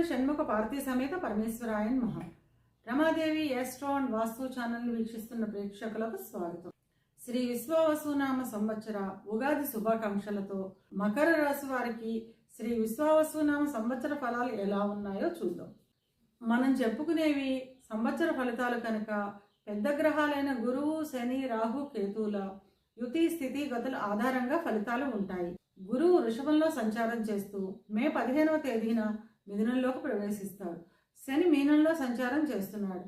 షణ్ముఖ పార్వతీ సమేత పరమేశ్వరాయన్ మహా. Ramadevi astro and vastu channel వీక్షిస్తున్న ప్రేక్షకులకు స్వాగతం. శ్రీ విశ్వావసునామ సంవత్సర ఉగాది శుభాకాంక్షలతో మకర రాశి వారికి శ్రీ విశ్వావసునామ సంవత్సర ఫలాలు ఎలా ఉన్నాయో చూద్దాం. మనం చెప్పుకునేవి సంవత్సర ఫలితాలు కనుక పెద్ద గ్రహాలైన గురువు, శని, రాహు, కేతువుల యుతి స్థితి గతుల ఆధారంగా ఫలితాలు ఉంటాయి. గురువు వృషభంలో సంచారం చేస్తూ మే 15వ తేదీన మిథునంలోకి ప్రవేశిస్తాడు. శని మీనంలో సంచారం చేస్తున్నాడు.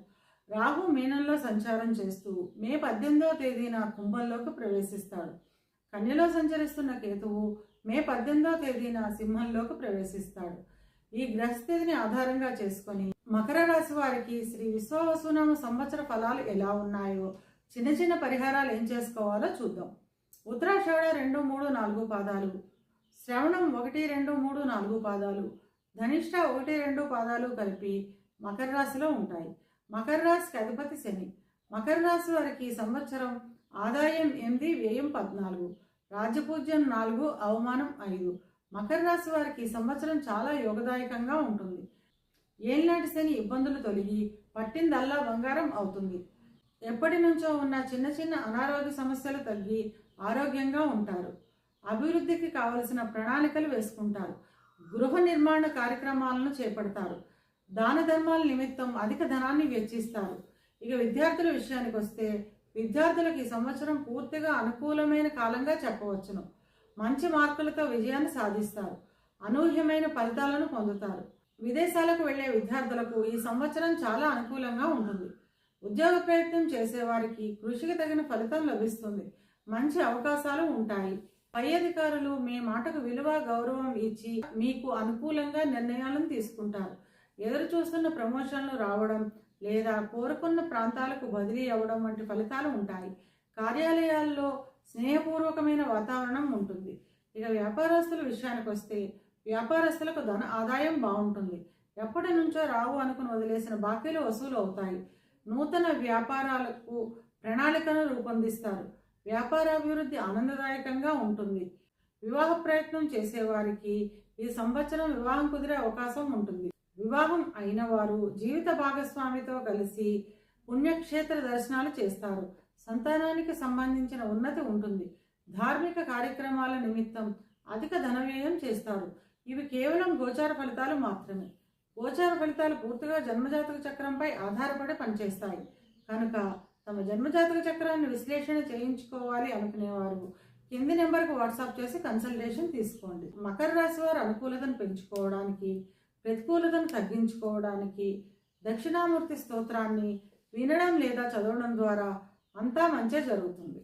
రాహు మీనంలో సంచారం చేస్తూ మే 18వ తేదీన కుంభంలోకి ప్రవేశిస్తాడు. కన్యలో సంచరిస్తున్న కేతువు మే 18వ తేదీన సింహంలోకి ప్రవేశిస్తాడు. ఈ గ్రహస్థితిని ఆధారంగా చేసుకొని మకర రాశి వారికి శ్రీ విశ్వావసునామ సంవత్సర ఫలాలు ఎలా ఉన్నాయో చిన్న చిన్న పరిహారాలు ఏం చేసుకోవాలో చూద్దాం. ఉత్తరాషాఢ 2, 3, 4 పాదాలు, శ్రవణం 1, 2, 3, 4 పాదాలు, ధనిష్ట 1, 2 పాదాలు కలిపి మకర రాశిలో ఉంటాయి. మకర రాశికి అధిపతి శని. మకర రాశి వారికి సంవత్సరం ఆదాయం 8, వ్యయం 14, రాజ్యపూజ్యం 4, అవమానం 5. మకర రాశి వారికి సంవత్సరం చాలా యోగదాయకంగా ఉంటుంది. ఏళ్ళనాటి శని ఇబ్బందులు తొలగి పట్టిందల్లా బంగారం అవుతుంది. ఎప్పటి నుంచో ఉన్న చిన్న చిన్న అనారోగ్య సమస్యలు తగ్గి ఆరోగ్యంగా ఉంటారు. అభివృద్ధికి కావలసిన ప్రణాళికలు వేసుకుంటారు. గృహ నిర్మాణ కార్యక్రమాలను చేపడతారు. దాన ధర్మాల నిమిత్తం అధిక ధనాన్ని వెచ్చిస్తారు. ఇక విద్యార్థుల విషయానికి వస్తే విద్యార్థులకు ఈ సంవత్సరం పూర్తిగా అనుకూలమైన కాలంగా చెప్పవచ్చును. మంచి మార్కులతో విజయాన్ని సాధిస్తారు. అనూహ్యమైన ఫలితాలను పొందుతారు. విదేశాలకు వెళ్లే విద్యార్థులకు ఈ సంవత్సరం చాలా అనుకూలంగా ఉంటుంది. ఉద్యోగ ప్రయత్నం చేసేవారికి కృషికి తగిన ఫలితం లభిస్తుంది. మంచి అవకాశాలు ఉంటాయి. పై అధికారులు మీ మాటకు విలువ, గౌరవం ఇచ్చి మీకు అనుకూలంగా నిర్ణయాలను తీసుకుంటారు. ఎదురు చూస్తున్న ప్రమోషన్లు రావడం లేదా కోరుకున్న ప్రాంతాలకు బదిలీ అవ్వడం వంటి ఫలితాలు ఉంటాయి. కార్యాలయాల్లో స్నేహపూర్వకమైన వాతావరణం ఉంటుంది. ఇక వ్యాపారస్తుల విషయానికి వస్తే వ్యాపారస్తులకు ధన ఆదాయం బాగుంటుంది. ఎప్పటి నుంచో రావు అనుకుని వదిలేసిన బాకీలు వసూలు అవుతాయి. నూతన వ్యాపారాలకు ప్రణాళికను రూపొందిస్తారు. వ్యాపారాభివృద్ధి ఆనందదాయకంగా ఉంటుంది. వివాహ ప్రయత్నం చేసేవారికి ఈ సంవత్సరం వివాహం కుదిరే అవకాశం ఉంటుంది. వివాహం అయిన వారు జీవిత భాగస్వామితో కలిసి పుణ్యక్షేత్ర దర్శనాలు చేస్తారు. సంతానానికి సంబంధించిన ఉన్నతి ఉంటుంది. ధార్మిక కార్యక్రమాల నిమిత్తం అధిక ధన వ్యయం చేస్తారు. ఇవి కేవలం గోచార ఫలితాలు మాత్రమే. గోచార ఫలితాలు పూర్తిగా జన్మజాతక చక్రంపై ఆధారపడి పనిచేస్తాయి కనుక తమ జన్మజాతక చక్రాన్ని విశ్లేషణ చేయించుకోవాలి అనుకునేవారు కింది నెంబర్కు వాట్సాప్ చేసి కన్సల్టేషన్ తీసుకోండి. మకర రాశి వారు అనుకూలతను పెంచుకోవడానికి, ప్రతికూలతను తగ్గించుకోవడానికి దక్షిణామూర్తి స్తోత్రాన్ని వినడం లేదా చదవడం ద్వారా అంతా మంచి జరుగుతుంది.